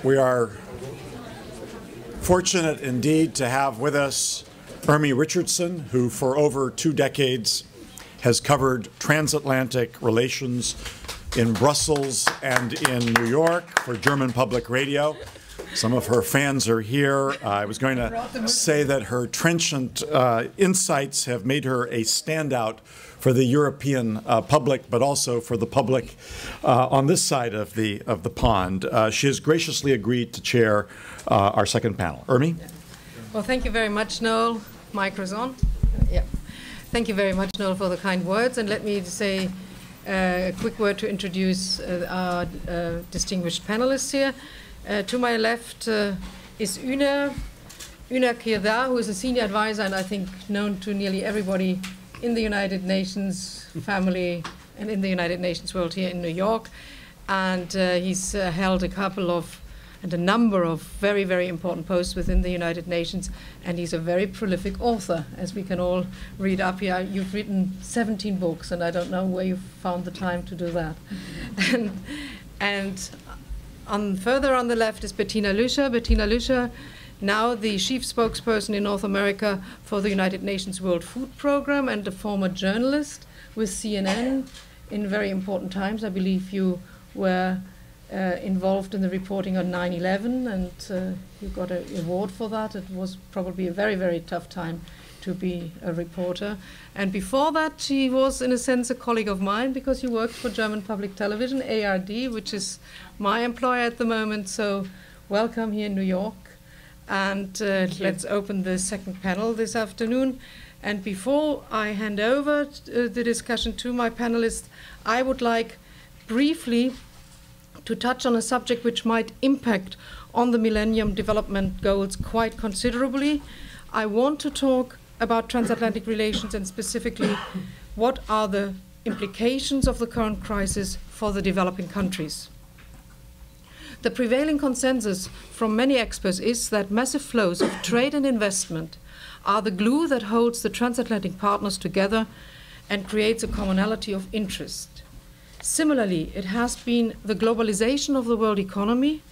We are fortunate indeed to have with us Ermi Richardson, who for over 2 decades has covered transatlantic relations in Brussels and in New York for German Public Radio. Some of her fans are here. I was going to say that her trenchant insights have made her a standout for the European public, but also for the public on this side of the pond. She has graciously agreed to chair our second panel. Ermi? Well, thank you very much, Noel. Micro's on. Yeah. Thank you very much, Noel, for the kind words. And let me say a quick word to introduce our distinguished panelists here. To my left is Una Kirda, who is a senior advisor and I think known to nearly everybody in the United Nations family and in the United Nations world here in New York. And he's held a number of very, very important posts within the United Nations. And he's a very prolific author, as we can all read up here. You've written 17 books, and I don't know where you found the time to do that. Further on the left is Bettina Lüscher. Bettina Lüscher, now the chief spokesperson in North America for the United Nations World Food Program and a former journalist with CNN in very important times. I believe you were involved in the reporting on 9/11 and you got an award for that. It was probably a very, very tough time to be a reporter. And before that, she was, in a sense, a colleague of mine because you worked for German Public Television, ARD, which is my employer at the moment. So welcome here in New York. And let's open the second panel this afternoon. And before I hand over the discussion to my panelists, I would like briefly to touch on a subject which might impact on the Millennium Development Goals quite considerably. I want to talk about transatlantic relations and specifically what are the implications of the current crisis for the developing countries. The prevailing consensus from many experts is that massive flows of trade and investment are the glue that holds the transatlantic partners together and creates a commonality of interest. Similarly, it has been the globalization of the world economy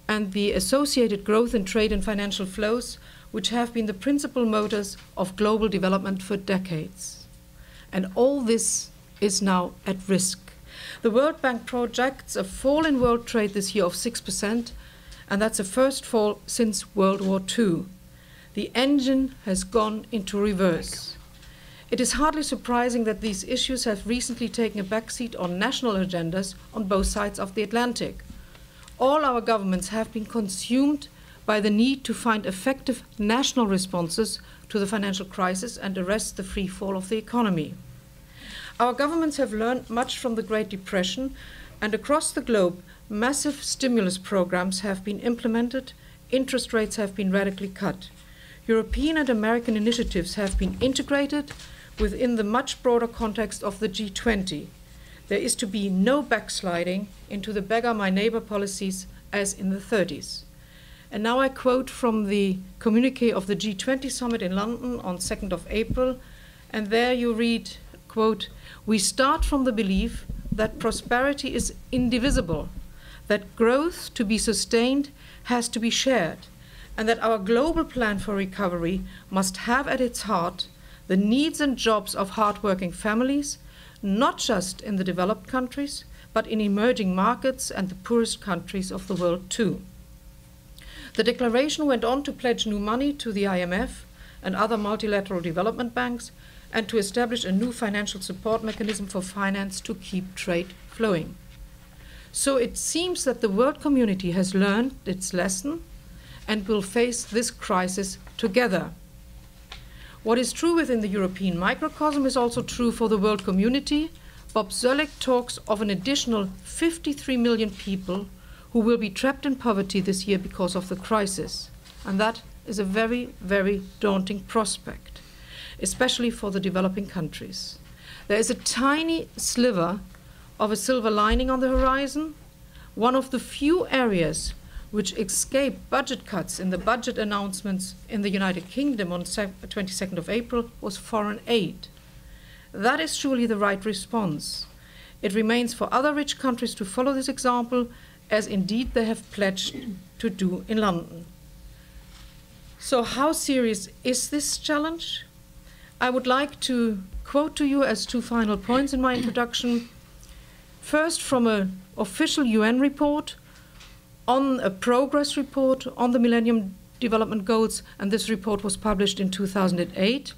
and the associated growth in trade and financial flows which have been the principal motors of global development for decades. And all this is now at risk. The World Bank projects a fall in world trade this year of 6%, and that's the first fall since World War II. The engine has gone into reverse. It is hardly surprising that these issues have recently taken a backseat on national agendas on both sides of the Atlantic. All our governments have been consumed by the need to find effective national responses to the financial crisis and arrest the free fall of the economy. Our governments have learned much from the Great Depression, and across the globe, massive stimulus programs have been implemented, interest rates have been radically cut. European and American initiatives have been integrated within the much broader context of the G20. There is to be no backsliding into the beggar my neighbor policies as in the 30s. And now I quote from the communique of the G20 summit in London on 2nd of April, and there you read, quote, "We start from the belief that prosperity is indivisible, that growth to be sustained has to be shared, and that our global plan for recovery must have at its heart the needs and jobs of hardworking families, not just in the developed countries, but in emerging markets and the poorest countries of the world too." The declaration went on to pledge new money to the IMF and other multilateral development banks and to establish a new financial support mechanism for finance to keep trade flowing. So it seems that the world community has learned its lesson and will face this crisis together. What is true within the European microcosm is also true for the world community. Bob Zoellick talks of an additional 53 million people who will be trapped in poverty this year because of the crisis. And that is a very, very daunting prospect, especially for the developing countries. There is a tiny sliver of a silver lining on the horizon. One of the few areas which escaped budget cuts in the budget announcements in the United Kingdom on 22nd of April was foreign aid. That is surely the right response. It remains for other rich countries to follow this example, as indeed they have pledged to do in London. So how serious is this challenge? I would like to quote to you as two final points in my introduction. First, from an official UN report on a progress report on the Millennium Development Goals, and this report was published in 2008.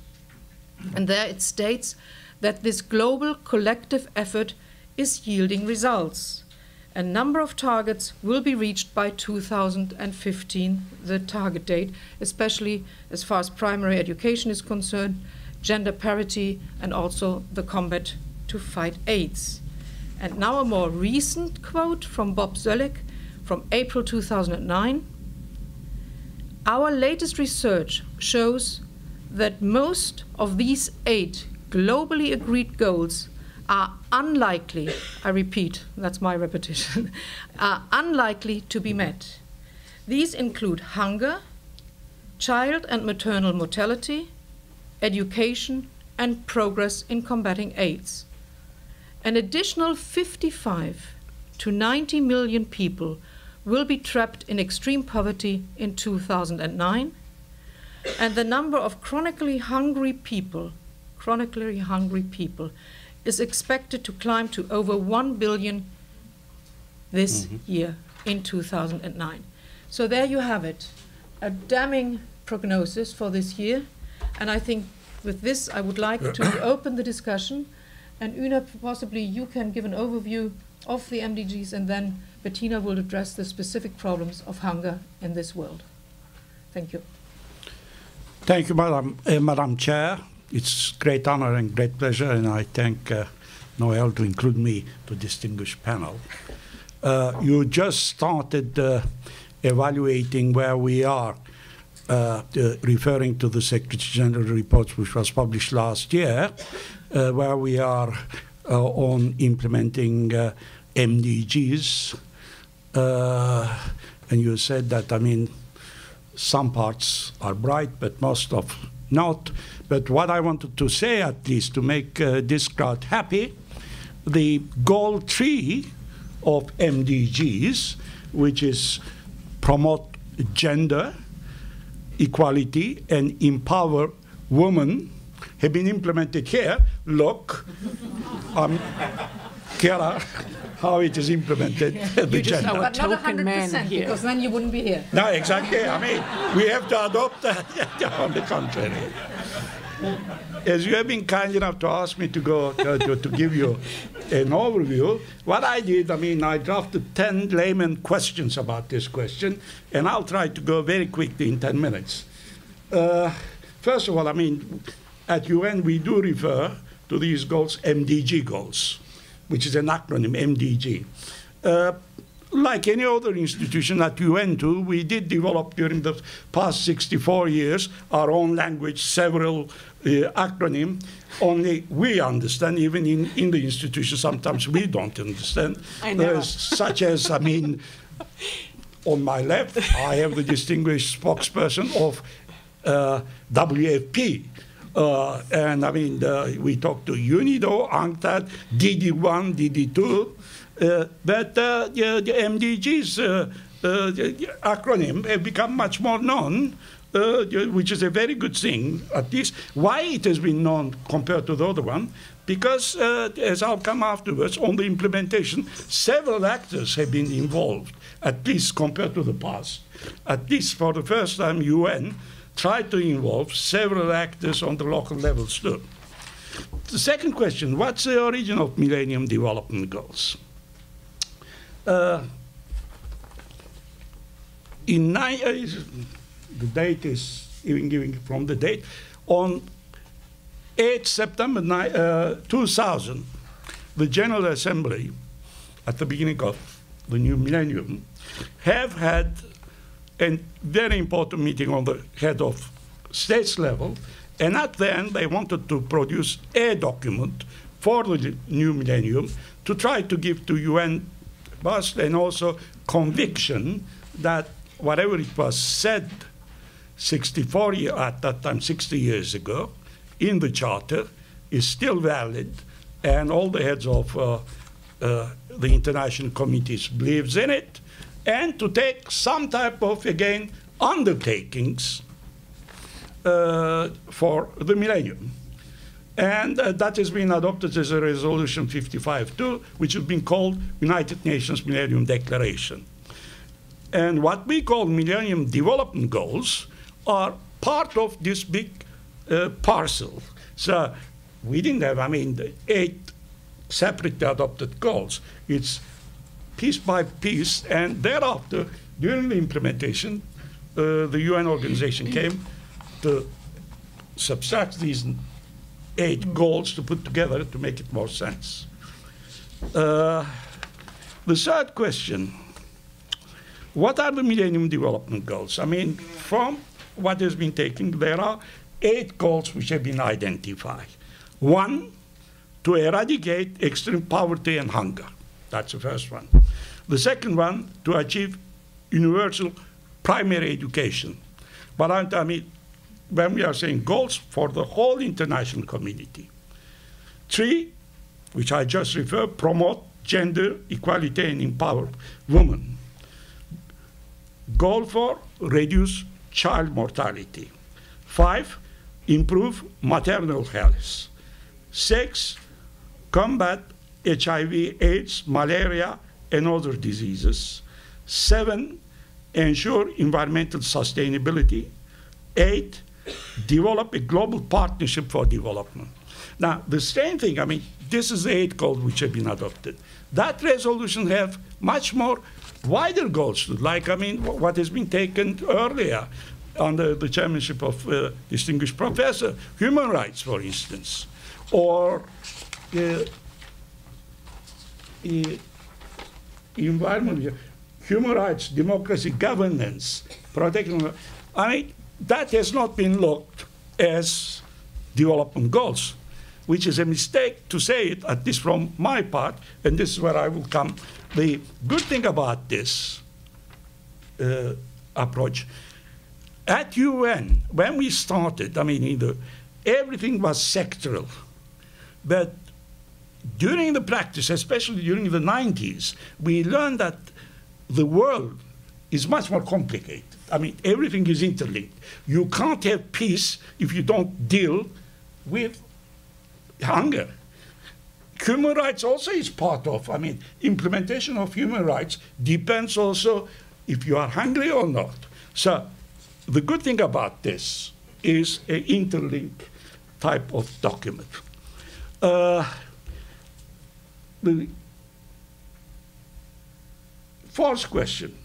And there it states that this global collective effort is yielding results. A number of targets will be reached by 2015, the target date, especially as far as primary education is concerned, gender parity, and also the combat to fight AIDS. And now a more recent quote from Bob Zoellick from April 2009. Our latest research shows that most of these 8 globally agreed goals are unlikely, I repeat, that's my repetition, are unlikely to be met. These include hunger, child and maternal mortality, education, and progress in combating AIDS. An additional 55 to 90 million people will be trapped in extreme poverty in 2009, and the number of chronically hungry people is expected to climb to over 1 billion this year in 2009. So there you have it, a damning prognosis for this year. And I think with this, I would like to open the discussion. And Una, possibly you can give an overview of the MDGs, and then Bettina will address the specific problems of hunger in this world. Thank you. Thank you, Madam Chair. It's great honor and great pleasure, and I thank Noel to include me to distinguished panel. You just started evaluating where we are, referring to the Secretary General report which was published last year, where we are on implementing MDGs. And you said that, I mean, some parts are bright, but most of not. But what I wanted to say, at least to make this crowd happy, the goal 3 of MDGs, which is promote gender equality and empower women, have been implemented here. Look, Kara, how it is implemented. You just know, but not 100%, because then you wouldn't be here. No, exactly. I mean, we have to adopt on the contrary. As you have been kind enough to ask me to go to give you an overview, what I did, I mean, I drafted 10 layman questions about this question, and I'll try to go very quickly in 10 minutes. First of all, I mean, at UN, we do refer to these goals MDG goals, which is an acronym, MDG. Like any other institution at UN too, we did develop during the past 64 years our own language, several acronym. Only we understand, even in the institution, sometimes we don't understand. I know. Such as, I mean, on my left, I have the distinguished spokesperson of WFP. And I mean, we talked to UNIDO, UNCTAD, DD1, DD2, but the MDGs acronym have become much more known, which is a very good thing, at least. Why it has been known compared to the other one? Because, as I'll come afterwards, on the implementation, several actors have been involved, at least compared to the past. At least for the first time, UN tried to involve several actors on the local levels too. The second question, what's the origin of Millennium Development Goals? The date is even giving from the date. On 8 September 2000, the General Assembly, at the beginning of the new millennium, have had a very important meeting on the head of states level, and at the end they wanted to produce a document for the new millennium to try to give to UN bust and also conviction that whatever it was said 64 years at that time, 60 years ago, in the charter is still valid, and all the heads of the international committees believes in it, and to take some type of, again, undertakings for the millennium. And that has been adopted as a Resolution 55-2, which has been called United Nations Millennium Declaration. And what we call Millennium Development Goals are part of this big parcel. So we didn't have, I mean, the 8 separately adopted goals. It's piece by piece, and thereafter, during the implementation, the UN organization came to subtract these 8 goals to put together to make it more sense. The third question, what are the Millennium Development Goals? I mean, from what has been taken, there are 8 goals which have been identified. 1, to eradicate extreme poverty and hunger. That's the first one. The second one, to achieve universal primary education. But I mean, when we are saying goals for the whole international community. 3, which I just referred, promote gender equality and empower women. Goal 4, reduce child mortality. 5, improve maternal health. 6, combat HIV, AIDS, malaria, and other diseases. 7, ensure environmental sustainability. 8, develop a global partnership for development. Now, the same thing, I mean, this is the 8 goals which have been adopted. That resolution have much more wider goals, like, I mean, what has been taken earlier under the chairmanship of distinguished professor, human rights, for instance, or environment, human rights, democracy, governance, protection. I mean, that has not been looked as development goals, which is a mistake to say it, at least from my part, and this is where I will come. The good thing about this approach, at UN, when we started, I mean, everything was sectoral, but during the practice, especially during the 90s, we learned that the world is much more complicated. I mean, everything is interlinked. You can't have peace if you don't deal with hunger. Human rights also is part of, I mean, implementation of human rights depends also if you are hungry or not. So the good thing about this is an interlinked type of document. The fourth question,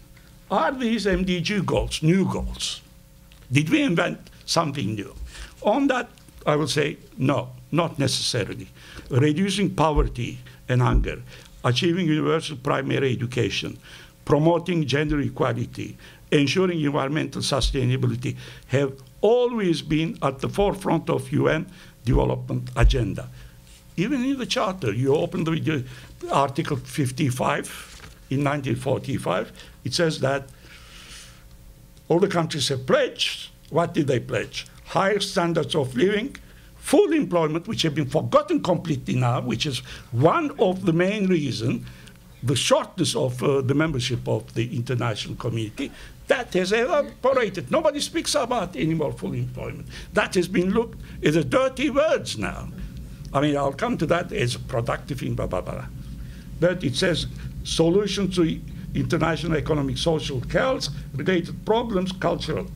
are these MDG goals new goals? Did we invent something new? On that, I will say no, not necessarily. Reducing poverty and hunger, achieving universal primary education, promoting gender equality, ensuring environmental sustainability have always been at the forefront of UN development agenda. Even in the Charter, you open the Article 55 in 1945, it says that all the countries have pledged. What did they pledge? Higher standards of living, full employment, which have been forgotten completely now, which is one of the main reasons, the shortness of the membership of the international community, that has evaporated. Nobody speaks about anymore full employment. That has been looked as a dirty words now. I mean, I'll come to that as a productive thing, blah, blah, blah. But it says solution to international economic, social, health, related problems, cultural,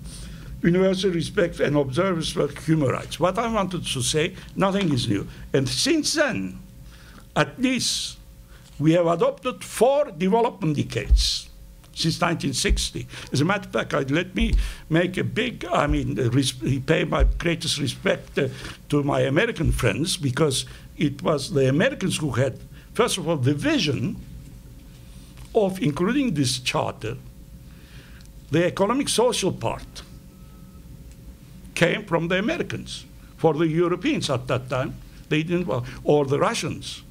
universal respect and observance for human rights. What I wanted to say, nothing is new. And since then, at least, we have adopted 4 development decades since 1960. As a matter of fact, let me make a big, I mean, pay my greatest respect to my American friends, because it was the Americans who had, first of all, the vision of including this charter. The economic social part came from the Americans. For the Europeans at that time, they didn't, or the Russians.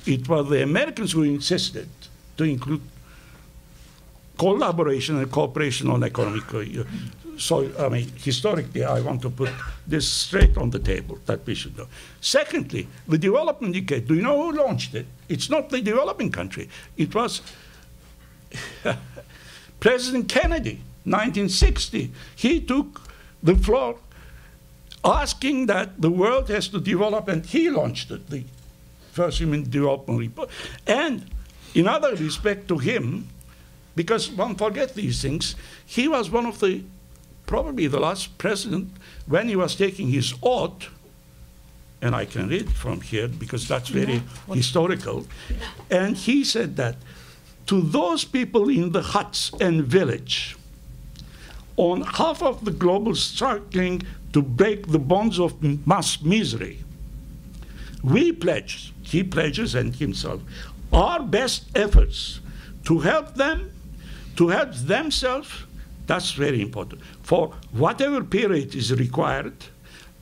It was the Americans who insisted to include collaboration and cooperation on economic. So, I mean, historically, I want to put this straight on the table, that we should know. Secondly, the development decade. Do you know who launched it? It's not the developing country. It was President Kennedy, 1960, he took the floor asking that the world has to develop, and he launched it, the first Human Development Report. And in other respect to him, because one forgets these things, he was one of the, probably the last president, when he was taking his oath, and I can read from here because that's very historical, and he said that to those people in the huts and village, on half of the global struggling to break the bonds of mass misery, we pledge, he pledges and himself, our best efforts to help them, to help themselves, that's very important, for whatever period is required.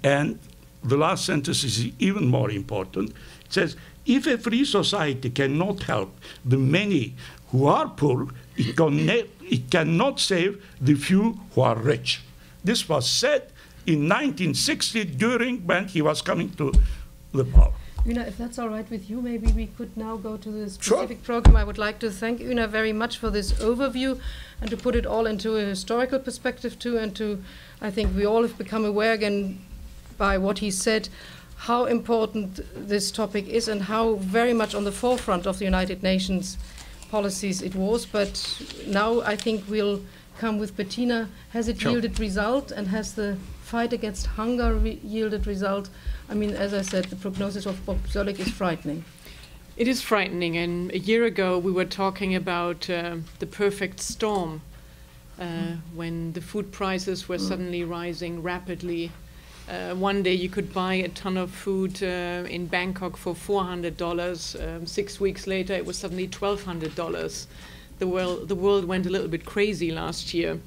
And the last sentence is even more important. It says, if a free society cannot help the many who are poor, it cannot save the few who are rich. This was said in 1960 during when he was coming to the power. Una, if that's all right with you, maybe we could now go to the specific program. I would like to thank Una very much for this overview and to put it all into a historical perspective too, and to, I think we all have become aware again by what he said, how important this topic is and how very much on the forefront of the United Nations policies it was. But now I think we'll come with Bettina. Has it yielded result, and has the fight against hunger yielded result? I mean, as I said, the prognosis of Bob Zoellick is frightening. It is frightening, and a year ago we were talking about the perfect storm when the food prices were suddenly rising rapidly. One day you could buy a ton of food in Bangkok for $400. 6 weeks later it was suddenly $1,200. The world went a little bit crazy last year.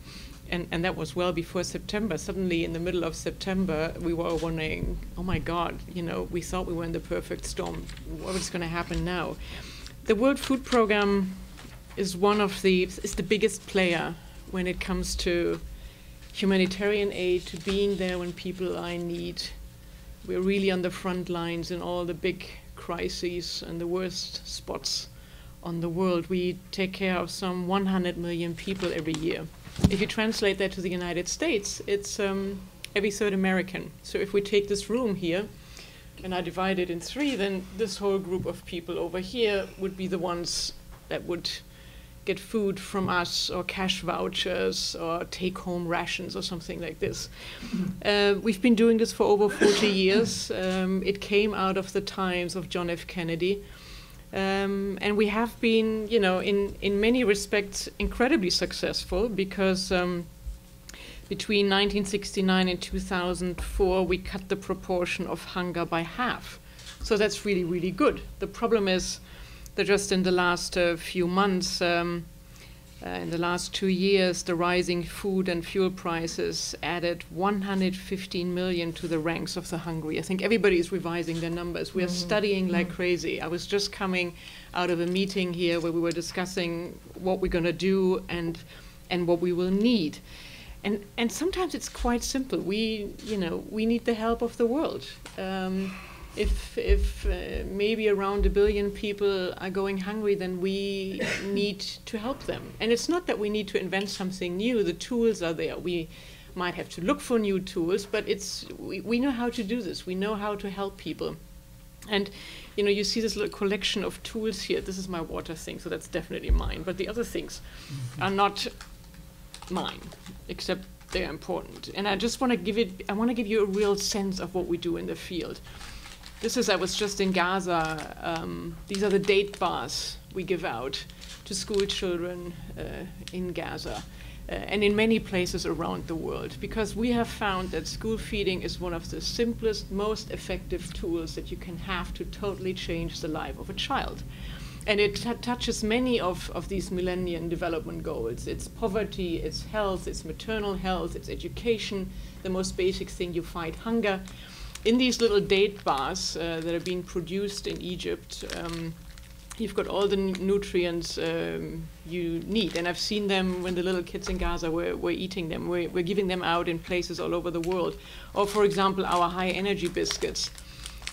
And that was well before September. Suddenly, in the middle of September, we were wondering, oh my God, you know, we thought we were in the perfect storm. What is going to happen now? The World Food Programme is the biggest player when it comes to humanitarian aid, to being there when people are in need. We're really on the front lines in all the big crises and the worst spots on the world. We take care of some 100 million people every year. If you translate that to the United States, it's every third American. So if we take this room here and I divide it in three, then this whole group of people over here would be the ones that would get food from us, or cash vouchers, or take-home rations, or something like this. We've been doing this for over 40 years. It came out of the times of John F. Kennedy. And we have been, you know, in many respects incredibly successful, because between 1969 and 2004 we cut the proportion of hunger by half. So that's really, really good. The problem is that just in the last few months, in the last 2 years, the rising food and fuel prices added 115 million to the ranks of the hungry. I think everybody is revising their numbers. We are studying like crazy. I was just coming out of a meeting here where we were discussing what we're going to do and what we will need. And sometimes it's quite simple. We need the help of the world. If maybe around 1 billion people are going hungry, then we need to help them. And it's not that we need to invent something new. The tools are there. We might have to look for new tools, but we know how to do this. We know how to help people. And you know, you see this little collection of tools here. This is my water thing, so that's definitely mine. But the other things are not mine, except they're important. And I just want to give you a real sense of what we do in the field. I was just in Gaza. These are the date bars we give out to school children in Gaza and in many places around the world, because we have found that school feeding is one of the simplest, most effective tools that you can have to totally change the life of a child. And it touches many of these Millennium Development Goals. It's poverty, it's health, it's maternal health, it's education, the most basic thing, you fight hunger. In these little date bars that are being produced in Egypt, you've got all the nutrients you need. And I've seen them when the little kids in Gaza were eating them. We're giving them out in places all over the world. Or, for example, our high-energy biscuits.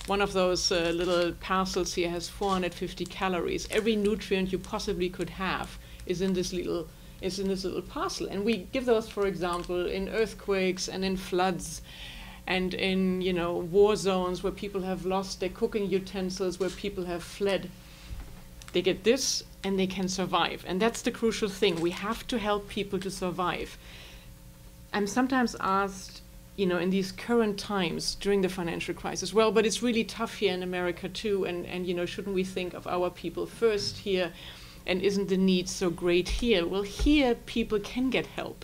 One of those little parcels here has 450 calories. Every nutrient you possibly could have is in this little is in this little parcel. And we give those, for example, in earthquakes and in floods and in, you know, war zones where people have lost their cooking utensils, where people have fled. They get this and they can survive. And that's the crucial thing. We have to help people to survive. I'm sometimes asked, you know, in these current times during the financial crisis, well, but it's really tough here in America too, and you know, shouldn't we think of our people first here, and isn't the need so great here? Well, here people can get help.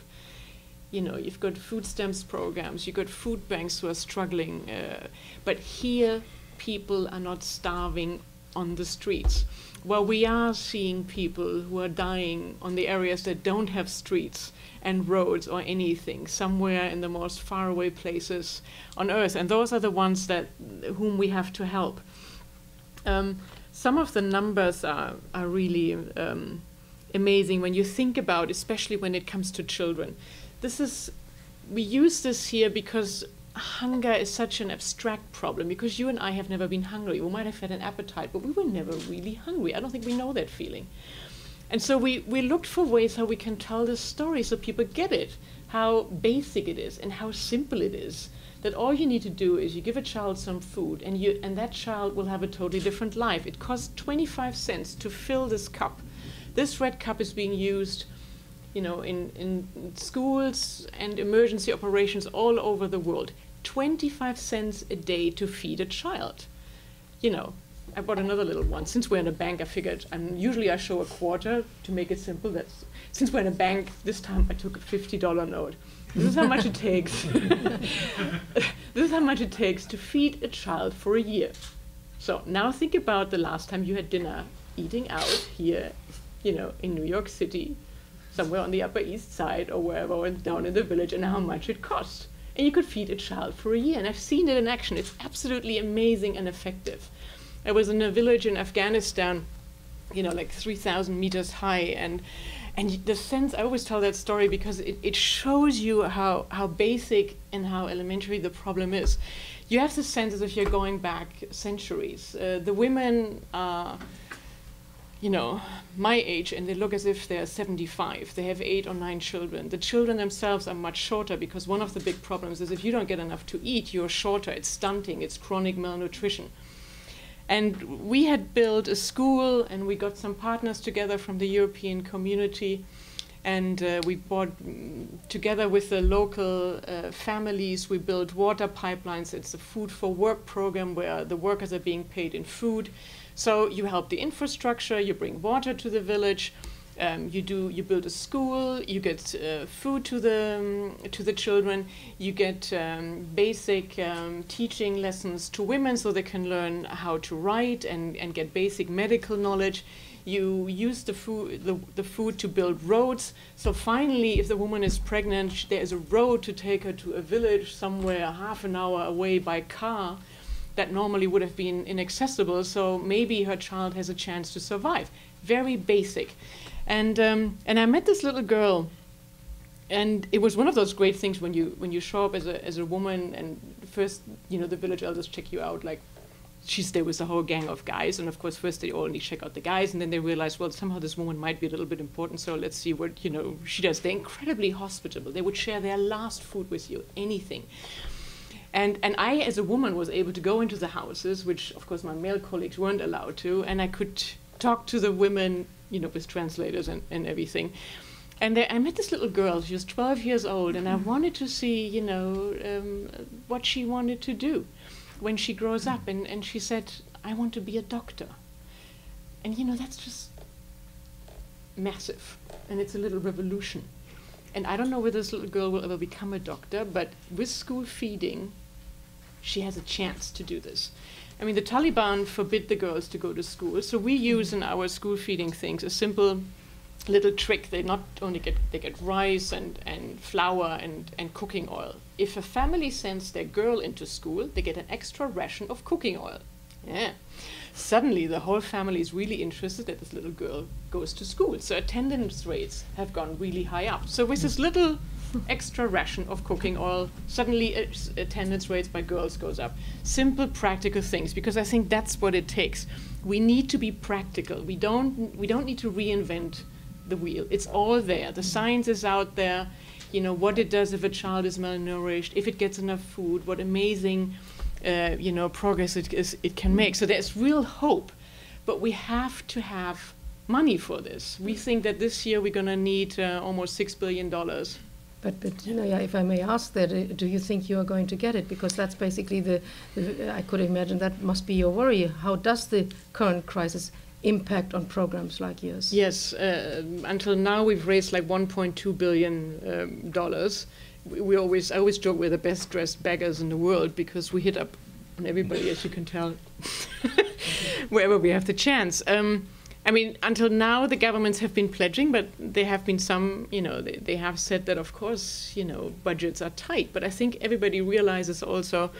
You know, you've got food stamps programs, you've got food banks who are struggling, but here people are not starving on the streets. Well, we are seeing people who are dying on the areas that don't have streets and roads or anything, somewhere in the most faraway places on earth. And those are the ones that whom we have to help. Some of the numbers are really amazing when you think about, especially when it comes to children. We use this here because hunger is such an abstract problem, because you and I have never been hungry. We might have had an appetite, but we were never really hungry. I don't think we know that feeling. And so we looked for ways how we can tell this story so people get it, how basic it is and how simple it is, that all you need to do is you give a child some food and that child will have a totally different life. It costs 25 cents to fill this cup. This red cup is being used, you know, in schools and emergency operations all over the world. 25 cents a day to feed a child. You know, I bought another little one. Since we're in a bank, I figured, usually I show a quarter to make it simple. Since we're in a bank, this time I took a $50 note. This is how much it takes. This is how much it takes to feed a child for a year. So now think about the last time you had dinner eating out here, you know, in New York City, somewhere on the Upper East Side or wherever, or down in the village, and how much it cost. And you could feed a child for a year. And I've seen it in action. It's absolutely amazing and effective. I was in a village in Afghanistan, you know, like 3,000 meters high. And the sense, I always tell that story because it shows you how basic and how elementary the problem is. You have the sense as if you're going back centuries. The women are, you know, my age, and they look as if they're 75. They have 8 or 9 children. The children themselves are much shorter because one of the big problems is if you don't get enough to eat, you're shorter. It's stunting, it's chronic malnutrition. And we had built a school, and we got some partners together from the European community, and we bought, together with the local families, we built water pipelines. It's a food for work program where the workers are being paid in food. So you help the infrastructure, you bring water to the village, you build a school, you get food to the children, you get basic teaching lessons to women so they can learn how to write and get basic medical knowledge. You use the food to build roads. So finally, if the woman is pregnant, there is a road to take her to a village somewhere half an hour away by car that normally would have been inaccessible. So maybe her child has a chance to survive. Very basic. And I met this little girl, and it was one of those great things when you show up as a woman, and first, you know, the village elders check you out, like she's there with a whole gang of guys, and of course first they only check out the guys, and then they realize, well, somehow this woman might be a little bit important, so let's see what, you know, she does. They're incredibly hospitable. They would share their last food with you, anything. And I, as a woman, was able to go into the houses, which of course my male colleagues weren't allowed to, and I could talk to the women, you know, with translators and everything. And I met this little girl. She was 12 years old, and I wanted to see, you know, what she wanted to do when she grows up. And she said, I want to be a doctor. And, you know, that's just massive. And it's a little revolution. And I don't know whether this little girl will ever become a doctor, but with school feeding, she has a chance to do this. I mean, the Taliban forbid the girls to go to school, so we use in our school feeding things a simple little trick. They not only get rice and flour and cooking oil. If a family sends their girl into school, they get an extra ration of cooking oil. Yeah. Suddenly, the whole family is really interested that this little girl goes to school. So attendance rates have gone really high up. So with this little extra ration of cooking oil, suddenly attendance rates by girls goes up. Simple, practical things, because I think that's what it takes. We need to be practical. We don't need to reinvent the wheel. It's all there. The science is out there. You know, what it does if a child is malnourished, if it gets enough food, what amazing, you know, progress it can make. So there's real hope. But we have to have money for this. We think that this year we're going to need almost $6 billion. But you know, yeah, if I may ask that, do you think you are going to get it? Because that's basically I could imagine that must be your worry. How does the current crisis impact on programs like yours? Yes, until now we've raised like $1.2 billion. I always joke we're the best dressed beggars in the world because we hit up on everybody, as you can tell, wherever we have the chance. I mean, until now, the governments have been pledging, but there have been some, you know, they have said that, of course, you know, budgets are tight. But I think everybody realizes also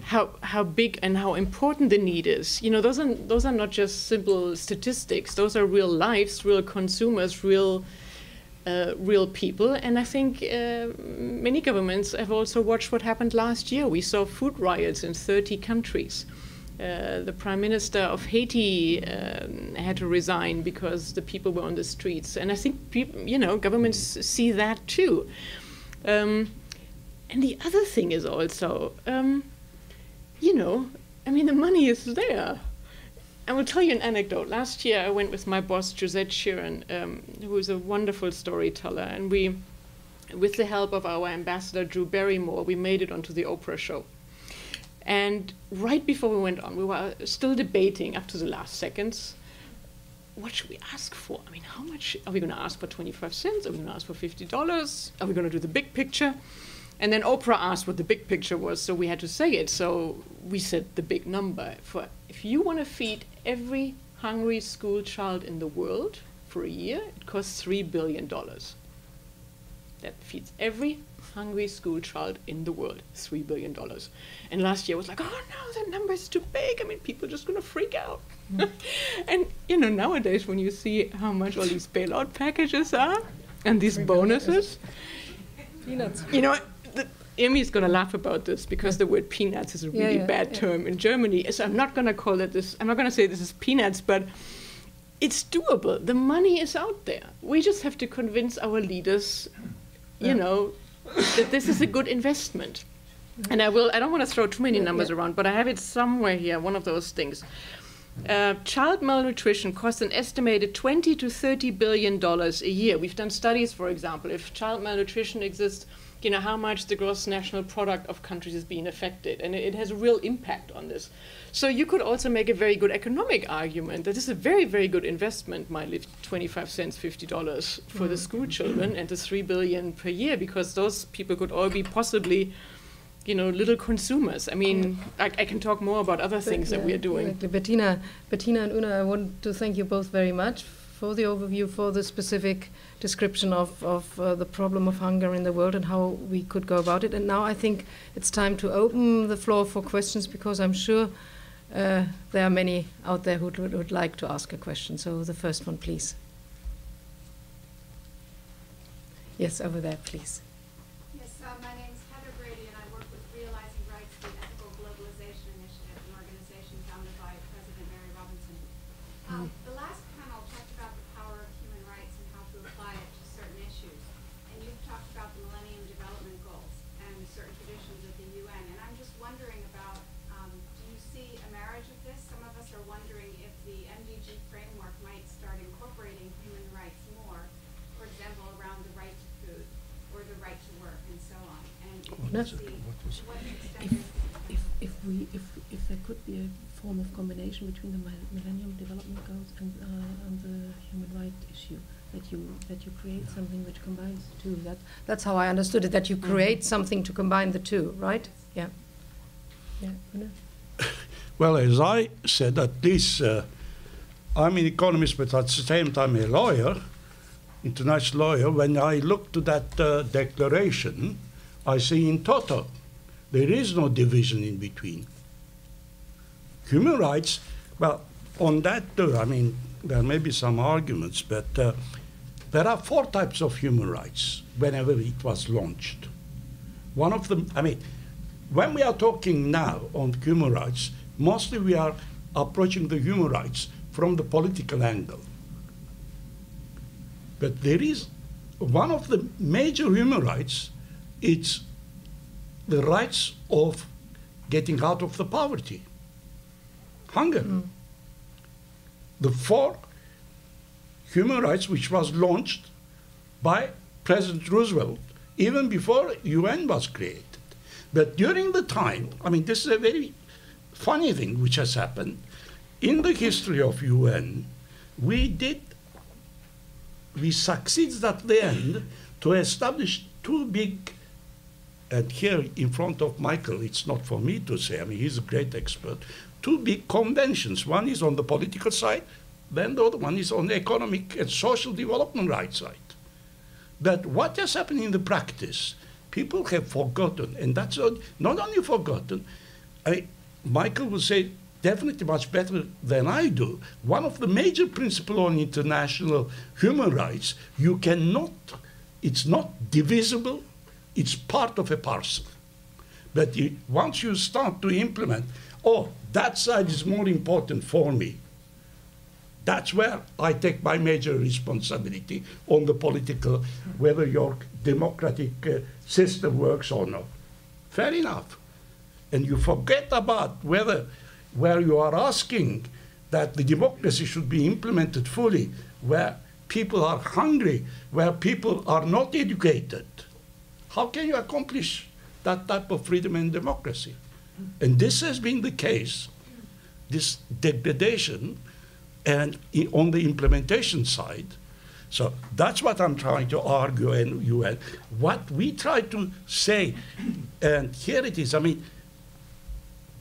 how big and how important the need is. You know, those are not just simple statistics. Those are real lives, real consumers, real people. And I think many governments have also watched what happened last year. We saw food riots in 30 countries. The Prime Minister of Haiti had to resign because the people were on the streets. And I think people, you know, governments see that too. And the other thing is also, you know, I mean, the money is there. I will tell you an anecdote. Last year, I went with my boss, Josette Sheeran, who is a wonderful storyteller. And we, with the help of our ambassador, Drew Barrymore, we made it onto the Oprah show. And right before we went on, we were still debating up to the last seconds, what should we ask for? I mean, how much? Are we going to ask for 25 cents? Are we going to ask for $50? Are we going to do the big picture? And then Oprah asked what the big picture was, so we had to say it. So we said the big number. If you want to feed every hungry school child in the world for a year, it costs $3 billion. That feeds every hungry school child in the world, $3 billion. And last year was like, oh no, that number is too big. I mean, people are just going to freak out. And, you know, nowadays when you see how much all these bailout packages are and these bonuses, Peanuts. You know, Amy is going to laugh about this because the word peanuts is a really bad term in Germany. So I'm not going to call it this. I'm not going to say this is peanuts, but it's doable. The money is out there. We just have to convince our leaders, you know, that this is a good investment. And I don't want to throw too many numbers around, but I have it somewhere here, one of those things. Child malnutrition costs an estimated $20 to $30 billion a year. We've done studies, for example, if child malnutrition exists, you know, how much the gross national product of countries is being affected. And it has a real impact on this. So you could also make a very good economic argument that this is a very, very good investment, might live 25 cents, $50 for the school children and the $3 billion per year, because those people could all be possibly, you know, little consumers. I mean, I can talk more about other things that we are doing. Exactly. Bettina and Una, I want to thank you both very much for the overview, for the specific description of the problem of hunger in the world and how we could go about it. And now I think it's time to open the floor for questions, because I'm sure there are many out there who would like to ask a question. So the first one, please. Yes, over there, please. Yes, my name is Heather Brady, and I work with Realizing Rights, the Ethical Globalization Initiative, an organization founded by President Mary Robinson. The last panel talked about the power of human rights and how to apply it to certain issues. And you've talked about the Millennium Development Goals and certain traditions of the UN. And I'm just wondering about, do you see a marriage of this? Some of us are wondering if the MDG framework might start incorporating human rights more, for example, around the right to food or the right to work and so on. And if there could be a form of combination between the Millennium Development Goals and the human rights issue, that you create something which combines the two. That's how I understood it. That you create something to combine the two, right? Yeah. Yeah. Well, as I said, at least I'm an economist, but at the same time a lawyer, international lawyer. When I look to that declaration, I see in total there is no division in between. Human rights, well, on that too, I mean, there may be some arguments, but there are 4 types of human rights whenever it was launched. One of them, I mean, when we are talking now on human rights, mostly we are approaching the human rights from the political angle. But there is one of the major human rights, it's the rights of getting out of the poverty, hunger. The 4 human rights which was launched by President Roosevelt even before UN was created. But during the time, I mean, this is a very funny thing which has happened. In the history of UN, we succeeded at the end to establish 2 big, and here in front of Michael, it's not for me to say, I mean, he's a great expert, 2 big conventions. One is on the political side, then the other one is on the economic and social development rights side. But what has happened in the practice, people have forgotten, and that's not only forgotten, Michael will say definitely much better than I do. One of the major principles on international human rights, you cannot, it's not divisible, it's part of a parcel. But once you start to implement, oh, that side is more important for me, that's where I take my major responsibility on the political, whether your democratic system works or not. Fair enough. And you forget about where you are asking that the democracy should be implemented fully, where people are hungry, where people are not educated. How can you accomplish that type of freedom and democracy? And this has been the case, this degradation, and on the implementation side. So that's what I'm trying to argue, and UN. What we try to say, and here it is, I mean,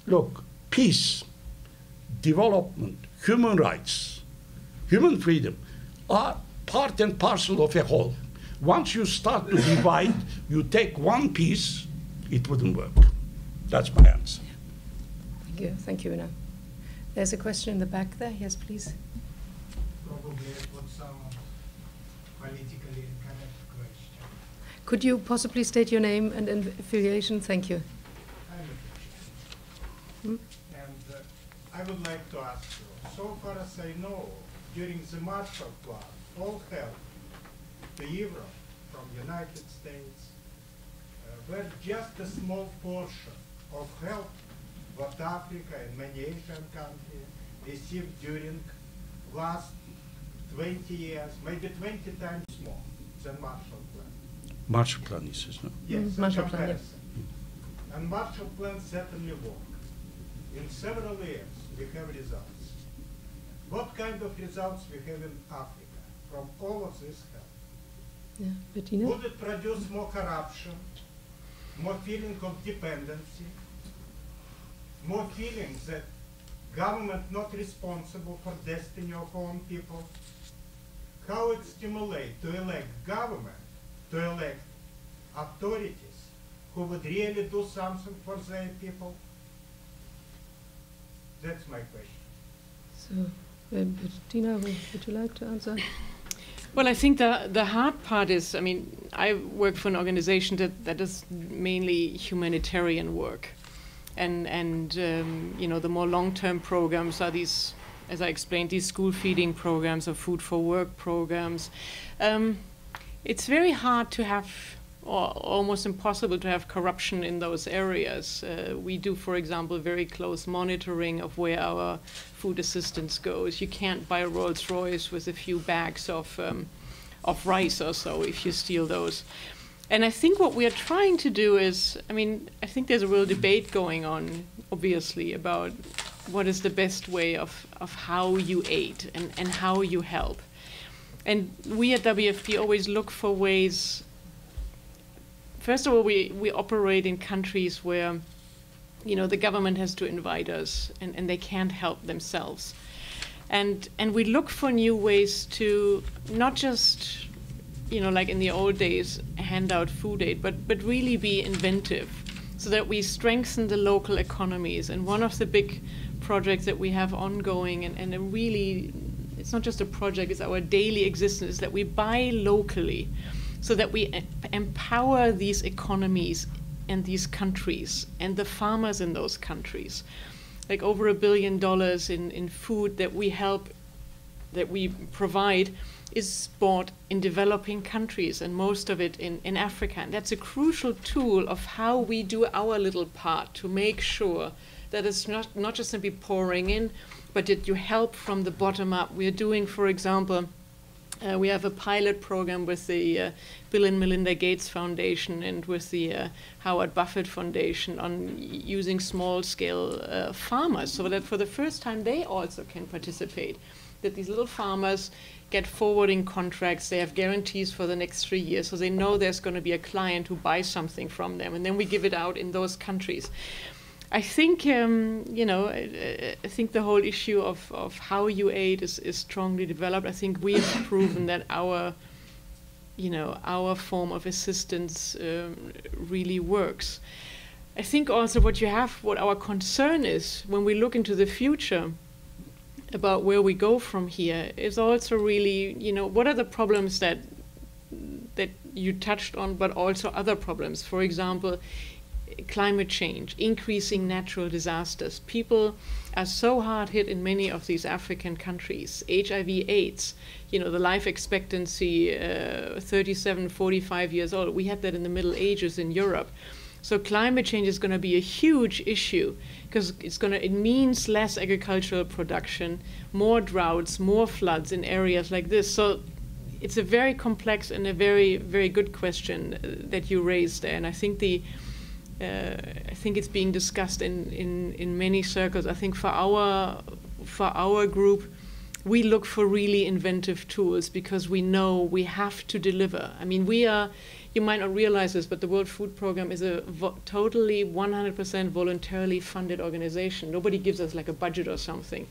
look, peace, development, human rights, human freedom are part and parcel of a whole. Once you start to divide, you take one piece, it wouldn't work. That's my answer. Thank you. Thank you, Una. There's a question in the back there. Yes, please. Probably it was some politically incorrect question. Could you possibly state your name and affiliation? Thank you. I'm a Christian. And I would like to ask you, so far as I know, during the Marshall Plan, all help to Europe from United States were just a small portion of help what Africa and many Asian countries received during last 20 years, maybe 20 times more than Marshall Plan. Marshall Plan, he says, no? Yes, Marshall Plan, yes. And Marshall Plan certainly worked. In several years, we have results. What kind of results we have in Africa from all of this help? Yeah, Bettina? Would it produce more corruption, more feeling of dependency, more feeling that government not responsible for destiny of own people? How it stimulate to elect government, to elect authorities who would really do something for their people? That's my question. So, Bettina, would you like to answer? Well, I think the hard part is, I mean, I work for an organization that does mainly humanitarian work. And you know, the more long-term programs are these, as I explained, these school feeding programs or food for work programs. It's very hard to have, or almost impossible to have corruption in those areas. We do, for example, very close monitoring of where our food assistance goes. You can't buy a Rolls Royce with a few bags of rice or so if you steal those. And I think what we are trying to do is, I mean, I think there's a real debate going on, obviously, about what is the best way of how you aid and how you help. And we at WFP always look for ways. First of all, we operate in countries where, you know, the government has to invite us and they can't help themselves. And we look for new ways to not just, you know, like in the old days, hand out food aid, but really be inventive so that we strengthen the local economies. And one of the big projects that we have ongoing, and a really, it's not just a project, it's our daily existence, is that we buy locally so that we empower these economies and these countries and the farmers in those countries. Like over $1 billion in food that we help that we provide is bought in developing countries, and most of it in Africa. And that's a crucial tool of how we do our little part to make sure that it's not just simply pouring in, but that you help from the bottom up. We're doing, for example, we have a pilot program with the Bill and Melinda Gates Foundation and with the Howard Buffett Foundation on using small-scale farmers, so that for the first time they also can participate. That these little farmers get forwarding contracts, they have guarantees for the next 3 years, so they know there's going to be a client who buys something from them, and then we give it out in those countries. I think, you know, I think the whole issue of how you aid is strongly developed. I think we have proven that our, you know, our form of assistance really works. I think also what our concern is when we look into the future about where we go from here is also really, you know, what are the problems that you touched on, but also other problems. For example, climate change, increasing natural disasters. People are so hard hit in many of these African countries. HIV/AIDS, you know, the life expectancy, 37, 45 years old. We had that in the Middle Ages in Europe. So climate change is going to be a huge issue because it means less agricultural production, more droughts, more floods in areas like this. So it's a very complex and a very, very good question that you raised there. And I think I think it's being discussed in many circles. I think for our group, we look for really inventive tools because we know we have to deliver. I mean, you might not realize this, but the World Food Program is a totally 100% voluntarily funded organization. Nobody gives us like a budget or something.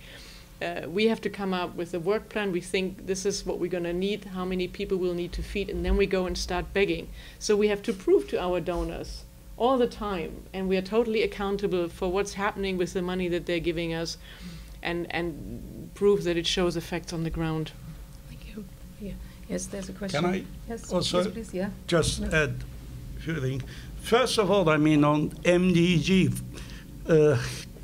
We have to come up with a work plan. We think this is what we're going to need, how many people we'll need to feed, and then we go and start begging. So we have to prove to our donors all the time, and we are totally accountable for what's happening with the money that they're giving us, and prove that it shows effects on the ground. Thank you. Yeah. Yes, there's a question. Can I also please, yeah. just add a few things? First of all, I mean, on MDG,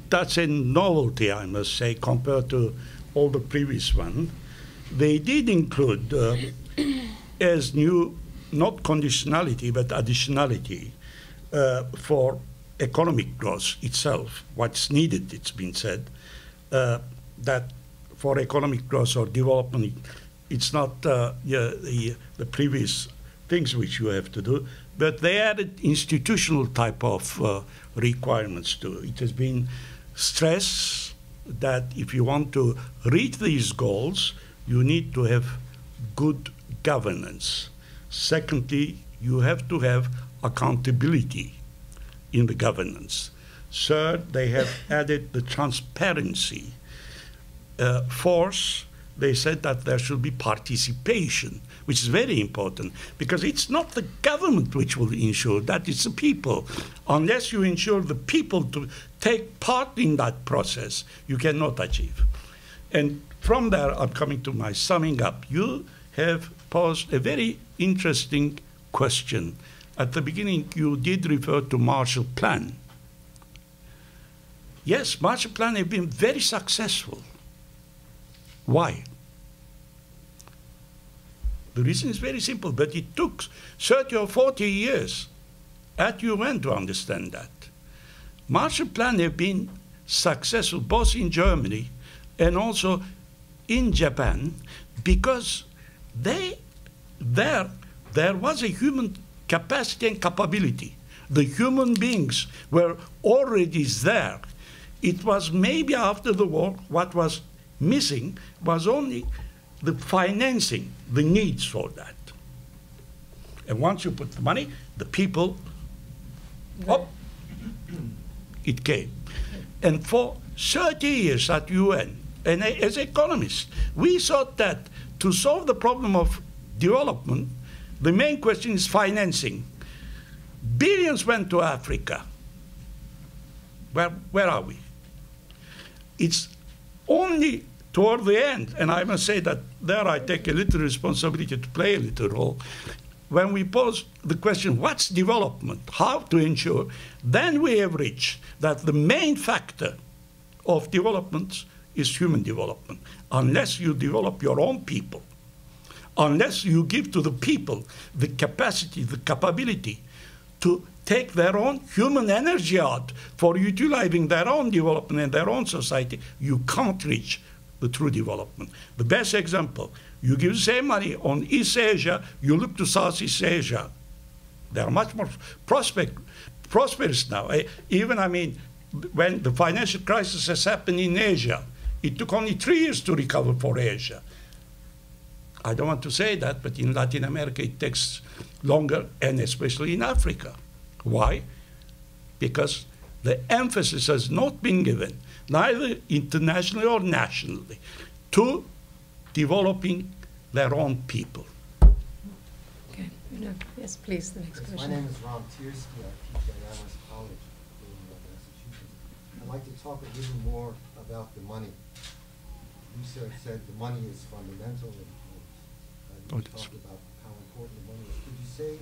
that's a novelty, I must say, compared to all the previous one. They did include as new, not conditionality, but additionality for economic growth itself, what's needed, it's been said, that for economic growth or development, it's not the previous things which you have to do, but they added institutional type of requirements to it. It has been stressed that if you want to reach these goals, you need to have good governance. Secondly, you have to have accountability in the governance. Third, they have added the transparency. Fourth, they said that there should be participation, which is very important, because it's not the government which will ensure that, it's the people. Unless you ensure the people to take part in that process, you cannot achieve. And from there, I'm coming to my summing up. You have posed a very interesting question. At the beginning, you did refer to Marshall Plan. Yes, Marshall Plan have been very successful. Why? The reason is very simple, but it took 30 or 40 years at UN to understand that. Marshall Plan have been successful both in Germany and also in Japan because there was a human capacity and capability. The human beings were already there. It was maybe after the war, what was missing was only the financing, the needs for that. And once you put the money, the people, up, it came. And for 30 years at UN, and as economists, we thought that to solve the problem of development, the main question is financing. Billions went to Africa. Where are we? It's only toward the end, and I must say that there I take a little responsibility to play a little role, when we pose the question, what's development, how to ensure, then we have reached that the main factor of development is human development. Unless you develop your own people, unless you give to the people the capacity, the capability to take their own human energy out for utilizing their own development and their own society, you can't reach the true development. The best example, you give the same money on East Asia, you look to Southeast Asia. They are much more prosperous now. Even, I mean, when the financial crisis has happened in Asia, it took only 3 years to recover for Asia. I don't want to say that, but in Latin America it takes longer, and especially in Africa. Why? Because the emphasis has not been given, neither internationally or nationally, to developing their own people. Okay. Yes, please, the next question. My name is Ron Tiersky. I teach at Amherst College in Massachusetts. I'd like to talk a little more about the money. You said the money is fundamental, and you talked about how important the money is. Could you say a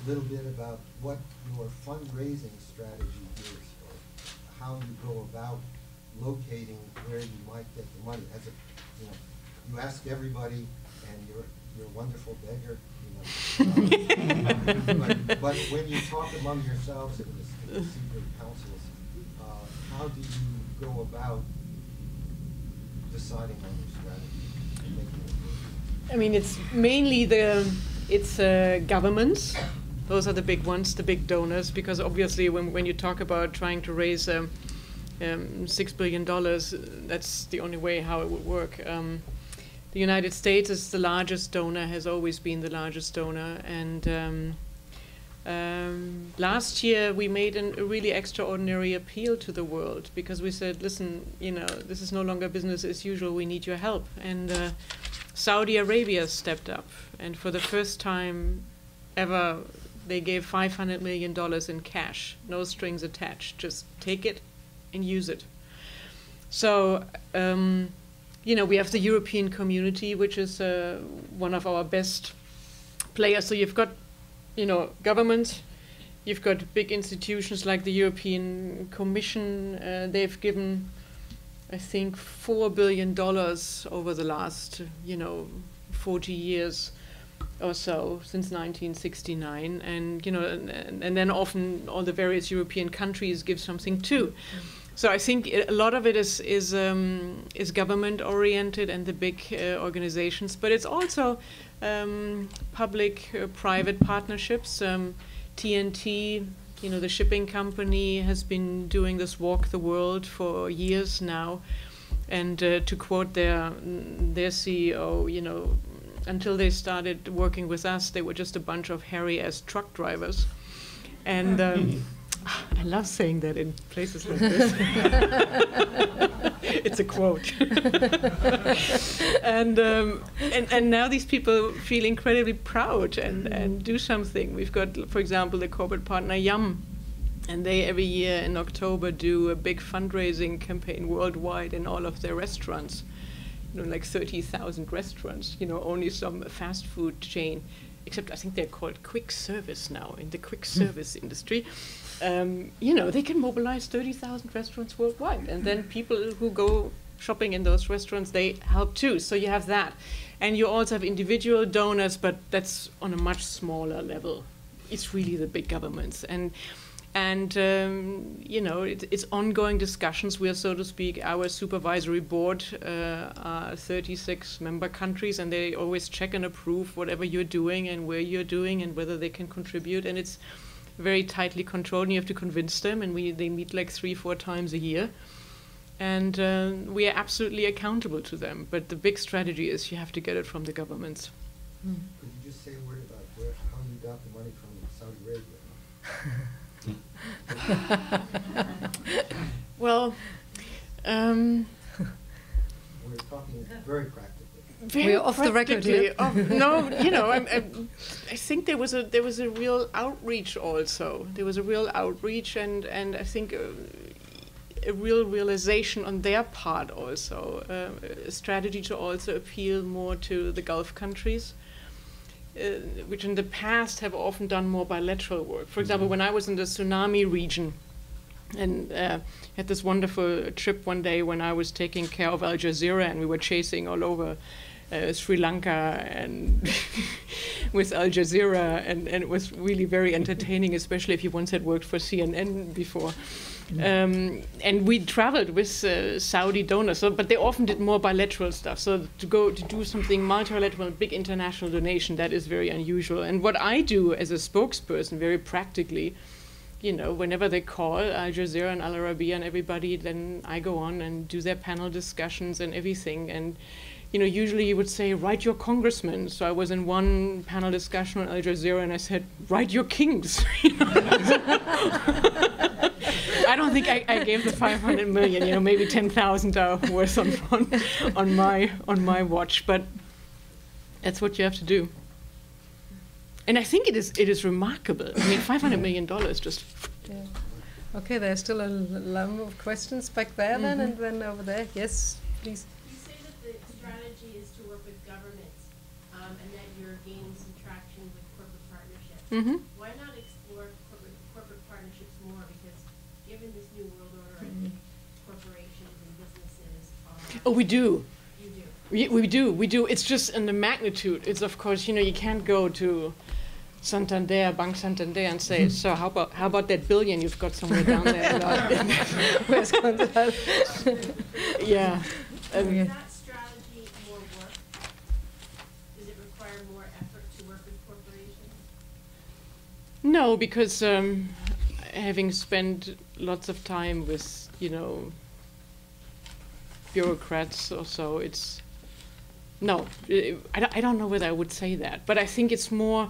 little bit about what your fundraising strategy is, or how you go about locating where you might get the money? As a, you ask everybody, and you're a wonderful beggar, but when you talk among yourselves in the secret councils, how do you go about deciding on your strategy? I mean, it's mainly governments. Those are the big ones, the big donors, because obviously when you talk about trying to raise $6 billion, that's the only way how it would work. The United States is the largest donor, has always been the largest donor, and last year we made a really extraordinary appeal to the world, because we said, listen, this is no longer business as usual, we need your help. And Saudi Arabia stepped up, and for the first time ever, they gave $500 million in cash, no strings attached, just take it and use it. So, we have the European community, which is one of our best players. So you've got, governments, you've got big institutions like the European Commission. They've given, I think, $4 billion over the last, 40 years or so, since 1969. And, and then often all the various European countries give something too. So I think a lot of it is government oriented and the big organizations, but it's also public-private partnerships. TNT, the shipping company, has been doing this Walk the World for years now, and to quote their CEO, until they started working with us, they were just a bunch of hairy-ass truck drivers, and. I love saying that in places like this. It's a quote. and now these people feel incredibly proud and do something. We've got, for example, the corporate partner Yum, and they every year in October do a big fundraising campaign worldwide in all of their restaurants. Like 30,000 restaurants. Only some fast food chain, except I think they're called quick service now in the quick service industry. They can mobilize 30,000 restaurants worldwide, and then people who go shopping in those restaurants, they help too. So you have that, and you also have individual donors, but that's on a much smaller level. It's really the big governments, and it's ongoing discussions. We are, so to speak, our supervisory board are 36 member countries, and they always check and approve whatever you're doing and where you're doing and whether they can contribute, and it's very tightly controlled, and you have to convince them, and they meet like 3-4 times a year, and we are absolutely accountable to them. But the big strategy is you have to get it from the governments. Could you just say a word about how you got the money from Saudi Arabia? Well, we're talking very practically. We're off the record here. No, I think there was a real outreach also. There was a real outreach, and I think a real realization on their part also, a strategy to also appeal more to the Gulf countries, which in the past have often done more bilateral work. For example, when I was in the tsunami region, And had this wonderful trip one day when I was taking care of Al Jazeera, and we were chasing all over Sri Lanka and with Al Jazeera, and it was really very entertaining, especially if you once had worked for CNN before. And we traveled with Saudi donors, but they often did more bilateral stuff. So to go to do something multilateral, big international donation, that is very unusual. And what I do as a spokesperson, very practically, you know, whenever they call Al Jazeera and Al Arabiya and everybody, then I go on and do their panel discussions and everything. And you know, usually you would say, write your congressmen. So I was in one panel discussion on Al Jazeera, and I said, write your kings. I don't think I gave the 500 million. You know, maybe 10,000 are worth on my watch. But that's what you have to do. And I think it is remarkable. I mean, $500 million just. Yeah. Okay, there's still a lump of questions back there, then, and then over there. Yes, please. And that you're gaining some traction with corporate partnerships. Why not explore corporate partnerships more? Because given this new world order, I think corporations and businesses are... Oh, we do. You do? We do. It's just in the magnitude. It's, of course, you know, you can't go to Santander, Bank Santander, and say, so how about that billion you've got somewhere down there? Where's Gonzalo? Yeah. Is that strategy more work? Does it require more effort to work with corporations? No, because having spent lots of time with, you know, bureaucrats or so, it's no. I don't know whether I would say that, but I think it's more,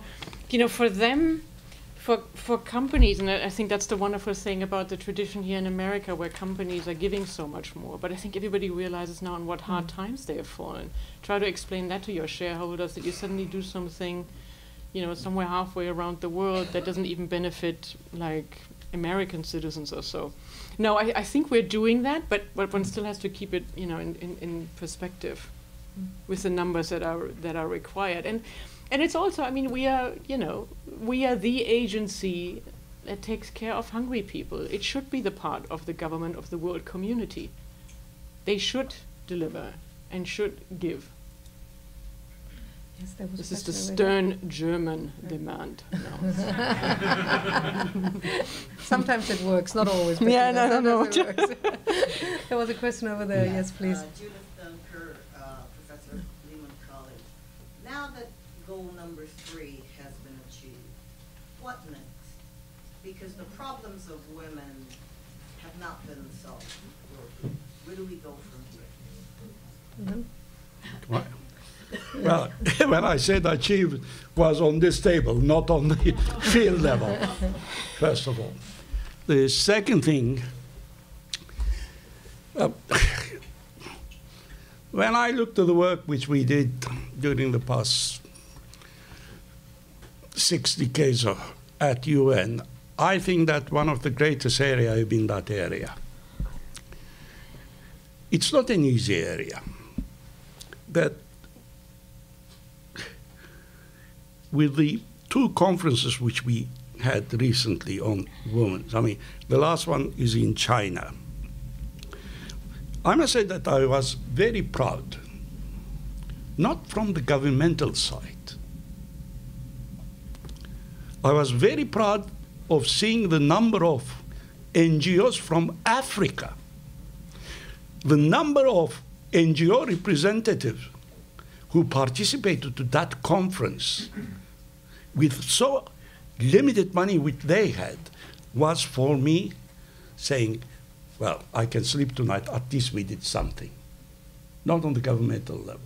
you know, for them, for companies, and I think that's the wonderful thing about the tradition here in America, where companies are giving so much more. But I think everybody realizes now in what hard times they have fallen. Try to explain that to your shareholders, that you suddenly do something, you know, somewhere halfway around the world that doesn't even benefit, like, American citizens or so. No, I think we're doing that, but one still has to keep it, you know, in perspective with the numbers that are required. And it's also, I mean, we are the agency that takes care of hungry people. It should be the part of the government of the world community. They should deliver and should give. Yes, there was this is the over stern German demand. No. Sometimes it works, not always. But Yeah, no. There was a question over there. Yeah. Yes, please. Judith Dunker, Professor Lehman College. Now that goal number 3 has been achieved, what next? Because the problems of women have not been solved. Where do we go from here? Well, when I said achieved, was on this table, not on the field level, first of all. The second thing, when I looked at the work which we did during the past 6 decades at UN, I think that one of the greatest areas has been that area. It's not an easy area, but with the 2 conferences which we had recently on women, I mean, the last one is in China. I must say that I was very proud, not from the governmental side. I was very proud of seeing the number of NGOs from Africa, the number of NGO representatives who participated to that conference with so limited money which they had, was for me saying, well, I can sleep tonight, at least we did something. Not on the governmental level.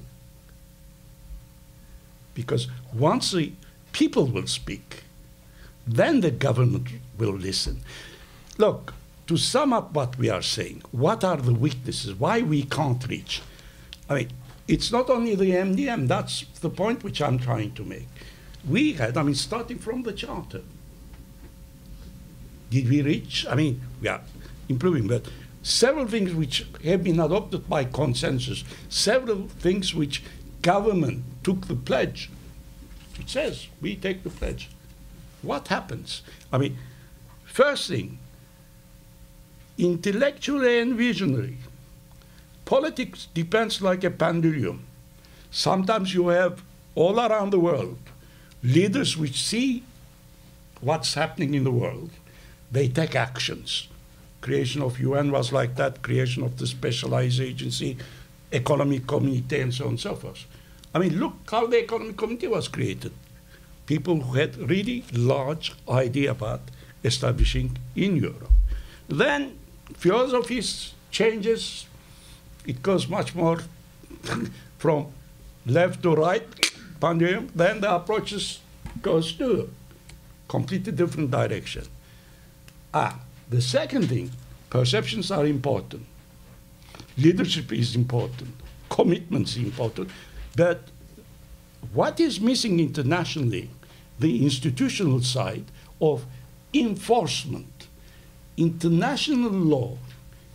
Because once the people will speak, then the government will listen. Look, to sum up what we are saying, what are the weaknesses, why we can't reach? I mean, it's not only the MDM, that's the point which I'm trying to make. We had, I mean, starting from the charter, did we reach? I mean, we are improving, but several things which have been adopted by consensus, several things which government took the pledge. It says, we take the pledge. What happens? I mean, first thing, intellectually and visionary. Politics depends like a pendulum. Sometimes you have all around the world leaders which see what's happening in the world. They take actions. Creation of UN was like that, creation of the specialized agency, economic community, and so on and so forth. I mean, look how the economic community was created. People who had really large idea about establishing in Europe. Then philosophy changes. It goes much more from left to right, pendulum. Then the approaches goes to completely different direction. The second thing, perceptions are important. Leadership is important. Commitment is important. But what is missing internationally, the institutional side of enforcement. International law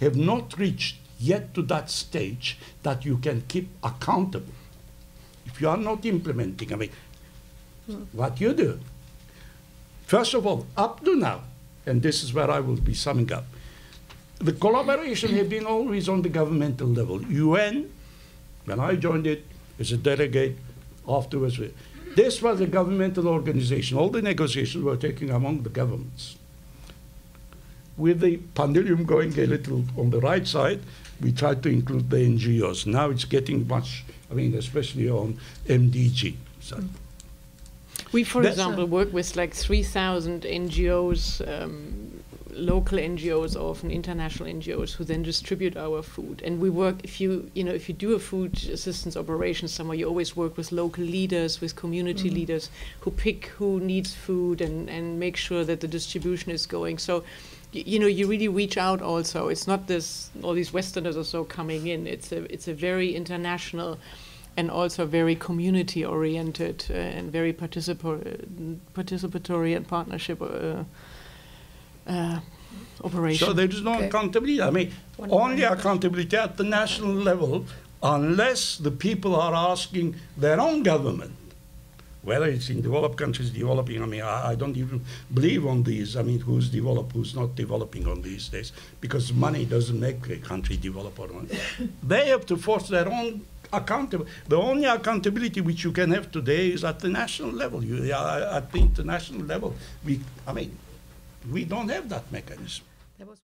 have not reached yet to that stage that you can keep accountable. If you are not implementing, I mean, what you do? First of all, up to now, and this is where I will be summing up, the collaboration has been always on the governmental level. UN, when I joined it as a delegate, afterwards, this was a governmental organization. All the negotiations were taken among the governments. With the pendulum going a little on the right side, we tried to include the NGOs. Now it's getting much, I mean, especially on MDG. So. We, for example, work with like 3,000 NGOs, local NGOs, often international NGOs, who then distribute our food. And we work, if you do a food assistance operation somewhere, you always work with local leaders, with community leaders who pick who needs food and make sure that the distribution is going. So, you really reach out also. It's not all these Westerners or so coming in. It's a very international and also very community-oriented and very participatory and partnership operation. So there is no accountability. I mean, only accountability at the national level, unless the people are asking their own government, whether it's in developed countries, developing. I mean, I don't even believe on these. I mean, who's developed, who's not developing on these days, because money doesn't make a country develop or not. They have to force their own accountability. The only accountability which you can have today is at the national level. At the international level, we don't have that mechanism.